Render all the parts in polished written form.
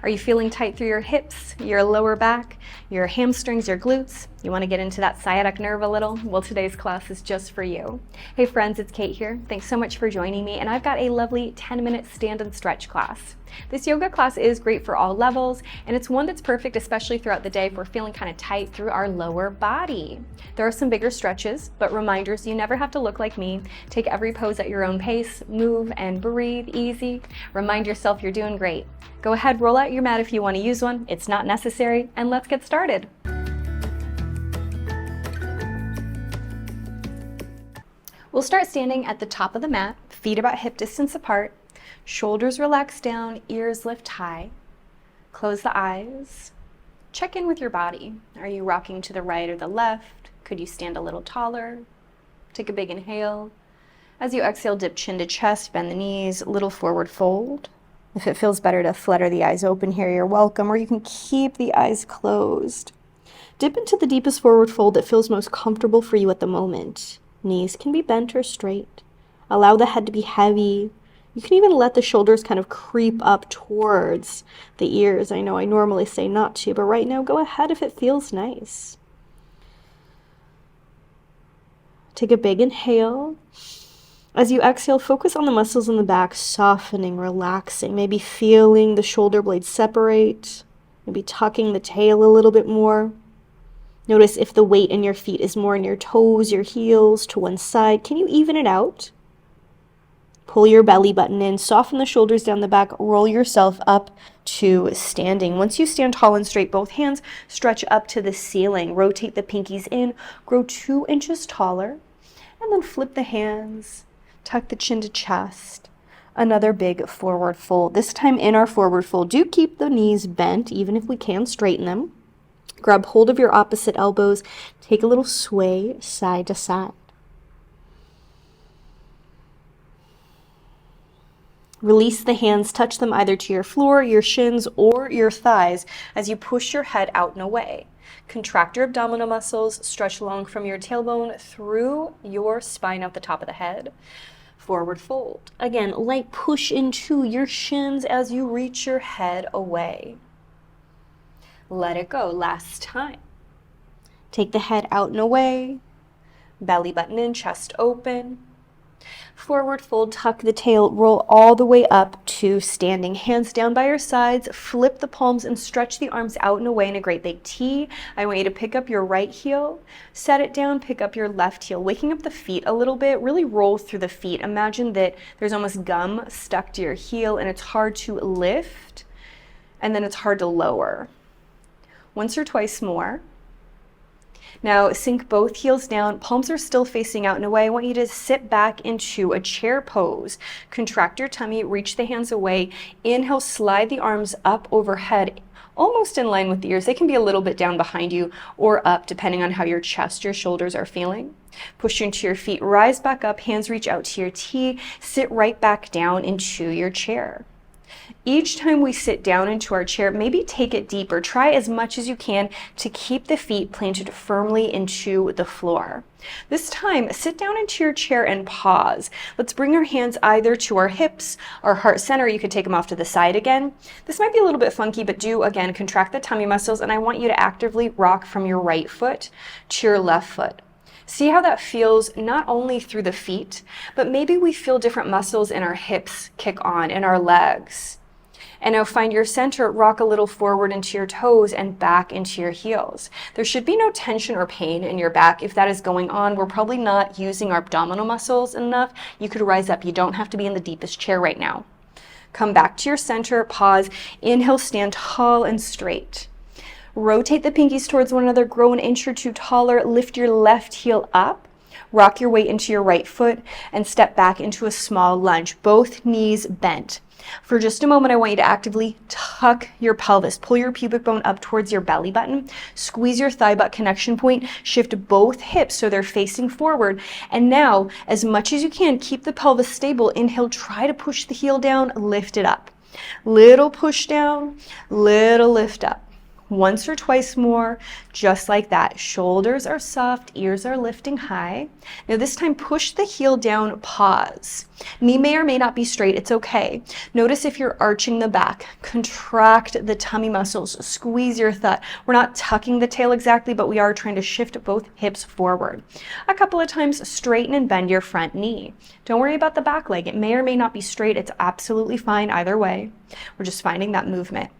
Are you feeling tight through your hips, your lower back, your hamstrings, your glutes? You want to get into that sciatic nerve a little? Well, today's class is just for you. Hey friends, it's Kate here. Thanks so much for joining me, and I've got a lovely 10-minute stand and stretch class. This yoga class is great for all levels, and it's one that's perfect especially throughout the day if we're feeling kind of tight through our lower body. There are some bigger stretches, but reminders, you never have to look like me. Take every pose at your own pace, move and breathe easy. Remind yourself you're doing great. Go ahead, roll out your mat if you want to use one. It's not necessary, and let's get started. We'll start standing at the top of the mat, feet about hip distance apart, shoulders relax down, ears lift high. Close the eyes. Check in with your body. Are you rocking to the right or the left? Could you stand a little taller? Take a big inhale. As you exhale, dip chin to chest, bend the knees, little forward fold. If it feels better to flutter the eyes open here, you're welcome, or you can keep the eyes closed. Dip into the deepest forward fold that feels most comfortable for you at the moment. Knees can be bent or straight. Allow the head to be heavy. You can even let the shoulders kind of creep up towards the ears. I know I normally say not to, but right now go ahead if it feels nice. Take a big inhale. As you exhale, focus on the muscles in the back, softening, relaxing, maybe feeling the shoulder blades separate, maybe tucking the tail a little bit more. Notice if the weight in your feet is more in your toes, your heels, to one side. Can you even it out? Pull your belly button in, soften the shoulders down the back, roll yourself up to standing. Once you stand tall and straight, both hands stretch up to the ceiling. Rotate the pinkies in, grow 2 inches taller, and then flip the hands, tuck the chin to chest. Another big forward fold. This time in our forward fold, do keep the knees bent, even if we can straighten them. Grab hold of your opposite elbows. Take a little sway side to side. Release the hands, touch them either to your floor, your shins, or your thighs as you push your head out and away. Contract your abdominal muscles, stretch long from your tailbone through your spine out the top of the head. Forward fold. Again, light push into your shins as you reach your head away. Let it go. Last time. Take the head out and away. Belly button in, chest open. Forward fold, tuck the tail, roll all the way up to standing. Hands down by your sides, flip the palms and stretch the arms out and away in a great big T. I want you to pick up your right heel, set it down, pick up your left heel, waking up the feet a little bit, really roll through the feet. Imagine that there's almost gum stuck to your heel and it's hard to lift and then it's hard to lower. Once or twice more. Now sink both heels down, palms are still facing out and away. I want you to sit back into a chair pose. Contract your tummy, reach the hands away. Inhale, slide the arms up overhead, almost in line with the ears. They can be a little bit down behind you or up, depending on how your chest, your shoulders are feeling. Push into your feet, rise back up, hands reach out to your T, sit right back down into your chair. Each time we sit down into our chair, maybe take it deeper. Try as much as you can to keep the feet planted firmly into the floor. This time, sit down into your chair and pause. Let's bring our hands either to our hips, our heart center. You could take them off to the side again. This might be a little bit funky, but do, again, contract the tummy muscles, and I want you to actively rock from your right foot to your left foot. See how that feels not only through the feet, but maybe we feel different muscles in our hips kick on, in our legs. And now find your center, rock a little forward into your toes and back into your heels. There should be no tension or pain in your back. If that is going on, we're probably not using our abdominal muscles enough. You could rise up. You don't have to be in the deepest chair right now. Come back to your center, pause, inhale, stand tall and straight. Rotate the pinkies towards one another, grow an inch or two taller, lift your left heel up, rock your weight into your right foot, and step back into a small lunge, both knees bent. For just a moment, I want you to actively tuck your pelvis, pull your pubic bone up towards your belly button, squeeze your thigh butt connection point, shift both hips so they're facing forward, and now, as much as you can, keep the pelvis stable. Inhale, try to push the heel down, lift it up. Little push down, little lift up. Once or twice more, just like that. Shoulders are soft, ears are lifting high. Now this time, push the heel down, pause. Knee may or may not be straight, it's okay. Notice if you're arching the back, contract the tummy muscles, squeeze your thigh. We're not tucking the tail exactly, but we are trying to shift both hips forward. A couple of times, straighten and bend your front knee. Don't worry about the back leg. It may or may not be straight. It's absolutely fine either way. We're just finding that movement.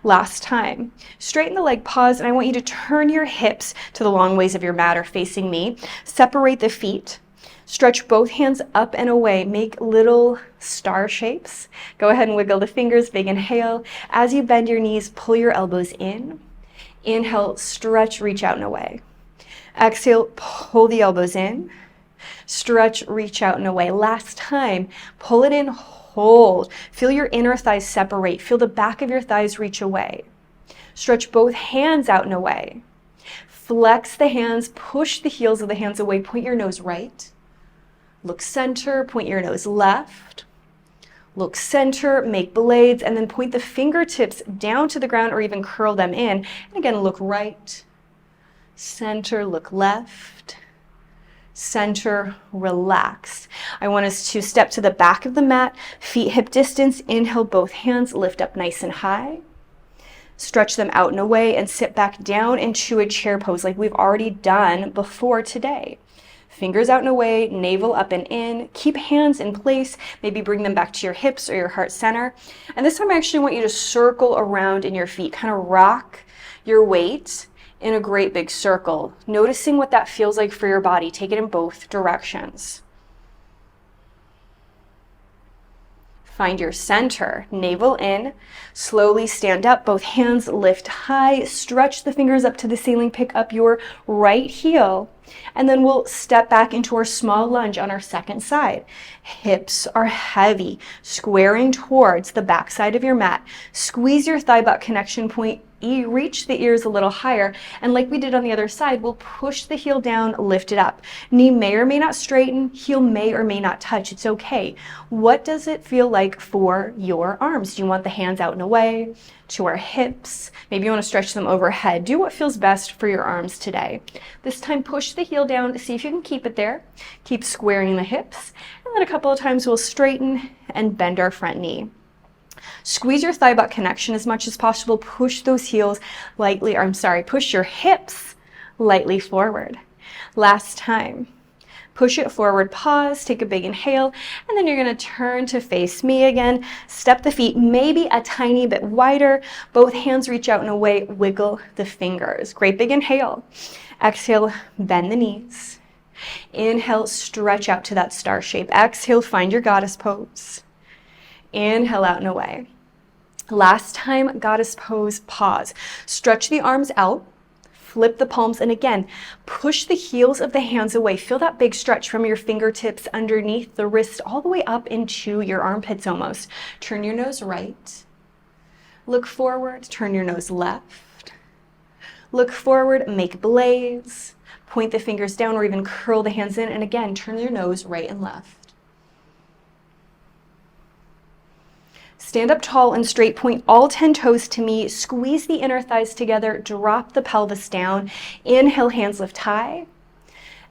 Last time, straighten the leg, pause, and I want you to turn your hips to the long ways of your mat or facing me. Separate the feet. Stretch both hands up and away. Make little star shapes. Go ahead and wiggle the fingers. Big inhale. As you bend your knees, pull your elbows in. Inhale, stretch, reach out and away. Exhale, pull the elbows in. Stretch, reach out and away. Last time, pull it in, hold. Feel your inner thighs separate. Feel the back of your thighs reach away. Stretch both hands out and away. Flex the hands, push the heels of the hands away. Point your nose right. Look center, point your nose left. Look center, make blades, and then point the fingertips down to the ground or even curl them in. And again, look right, center, look left. Center, relax. I want us to step to the back of the mat, feet hip distance. Inhale, both hands, lift up nice and high. Stretch them out and away and sit back down into a chair pose like we've already done before today. Fingers out and away, navel up and in. Keep hands in place. Maybe bring them back to your hips or your heart center. And this time I actually want you to circle around in your feet, kind of rock your weight in a great big circle, noticing what that feels like for your body. Take it in both directions. Find your center, navel in, slowly stand up, both hands lift high, stretch the fingers up to the ceiling, pick up your right heel, and then we'll step back into our small lunge on our second side. Hips are heavy, squaring towards the back side of your mat. Squeeze your thigh butt connection point, reach the ears a little higher, and like we did on the other side, we'll push the heel down, lift it up. Knee may or may not straighten, heel may or may not touch. It's okay. What does it feel like for your arms? Do you want the hands out and away, to our hips? Maybe you want to stretch them overhead. Do what feels best for your arms today. This time, push the heel down. See if you can keep it there. Keep squaring the hips. And then a couple of times, we'll straighten and bend our front knee. Squeeze your thigh butt connection as much as possible. Push those heels lightly, push your hips lightly forward. Last time. Push it forward, pause, take a big inhale, and then you're gonna turn to face me again. Step the feet maybe a tiny bit wider. Both hands reach out and away, wiggle the fingers. Great big inhale. Exhale, bend the knees. Inhale, stretch out to that star shape. Exhale, find your goddess pose. Inhale out and away. Last time, goddess pose, pause. Stretch the arms out, flip the palms, and again, push the heels of the hands away. Feel that big stretch from your fingertips underneath the wrist all the way up into your armpits almost. Turn your nose right. Look forward, turn your nose left. Look forward, make blades. Point the fingers down or even curl the hands in, and again, turn your nose right and left. Stand up tall and straight, point all 10 toes to me, squeeze the inner thighs together, drop the pelvis down. Inhale, hands lift high.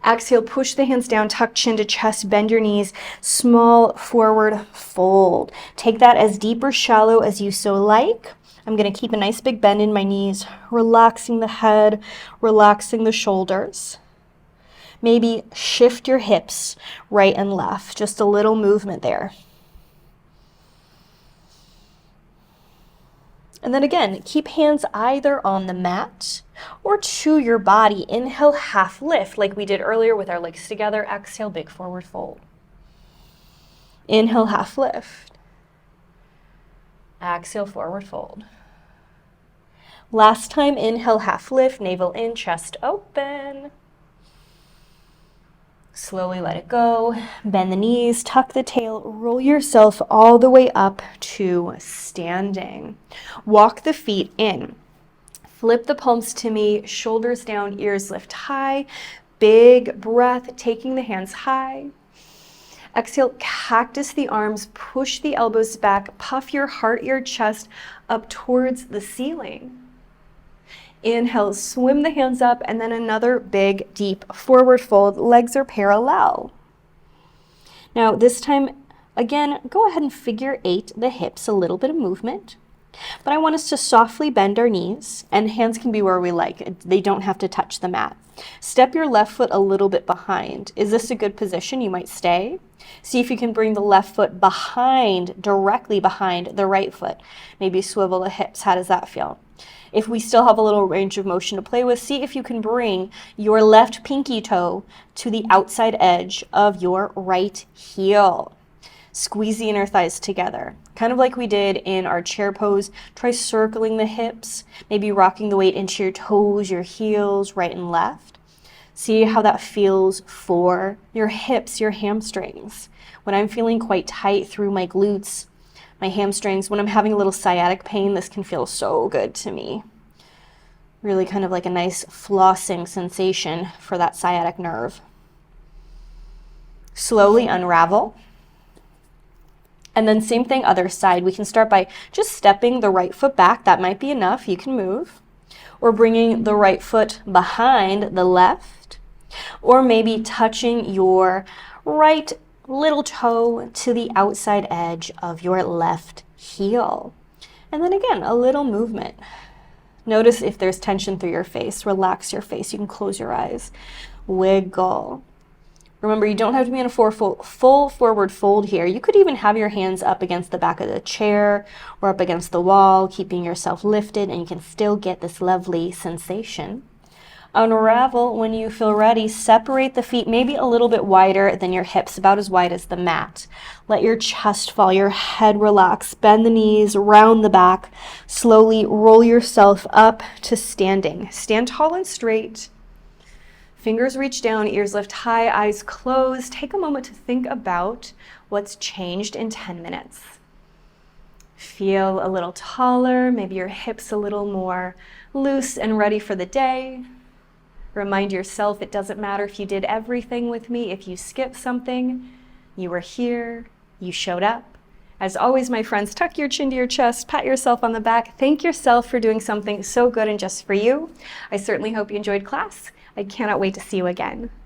Exhale, push the hands down, tuck chin to chest, bend your knees, small forward fold. Take that as deep or shallow as you so like. I'm gonna keep a nice big bend in my knees, relaxing the head, relaxing the shoulders. Maybe shift your hips right and left, just a little movement there. And then again, keep hands either on the mat or to your body. Inhale, half lift like we did earlier with our legs together. Exhale, big forward fold. Inhale, half lift. Exhale, forward fold. Last time, inhale, half lift, navel in, chest open. Slowly let it go. Bend the knees, tuck the tail, roll yourself all the way up to standing. Walk the feet in. Flip the palms to me, shoulders down, ears lift high. Big breath, taking the hands high. Exhale, cactus the arms, push the elbows back, puff your heart, your chest up towards the ceiling. Inhale, swim the hands up, and then another big, deep forward fold. Legs are parallel. Now this time, again, go ahead and figure 8 the hips, a little bit of movement. But I want us to softly bend our knees, and hands can be where we like. They don't have to touch the mat. Step your left foot a little bit behind. Is this a good position? You might stay. See if you can bring the left foot behind, directly behind the right foot. Maybe swivel the hips. How does that feel? If we still have a little range of motion to play with, see if you can bring your left pinky toe to the outside edge of your right heel. Squeeze the inner thighs together, kind of like we did in our chair pose. Try circling the hips, maybe rocking the weight into your toes, your heels, right and left. See how that feels for your hips, your hamstrings. When I'm feeling quite tight through my glutes, my hamstrings, when I'm having a little sciatic pain, this can feel so good to me. Really kind of like a nice flossing sensation for that sciatic nerve. Slowly unravel. And then same thing, other side. We can start by just stepping the right foot back. That might be enough. You can move. Or bringing the right foot behind the left. Or maybe touching your right little toe to the outside edge of your left heel. And then again, a little movement. Notice if there's tension through your face. Relax your face. You can close your eyes. Wiggle. Remember, you don't have to be in a full forward fold here. You could even have your hands up against the back of the chair or up against the wall, keeping yourself lifted, and you can still get this lovely sensation. Unravel when you feel ready. Separate the feet maybe a little bit wider than your hips, about as wide as the mat. Let your chest fall, your head relax. Bend the knees, round the back. Slowly roll yourself up to standing. Stand tall and straight. Fingers reach down, ears lift high, eyes closed. Take a moment to think about what's changed in 10 minutes. Feel a little taller, maybe your hips a little more loose and ready for the day. Remind yourself it doesn't matter if you did everything with me, if you skipped something, you were here, you showed up. As always, my friends, tuck your chin to your chest, pat yourself on the back, thank yourself for doing something so good and just for you. I certainly hope you enjoyed class. I cannot wait to see you again.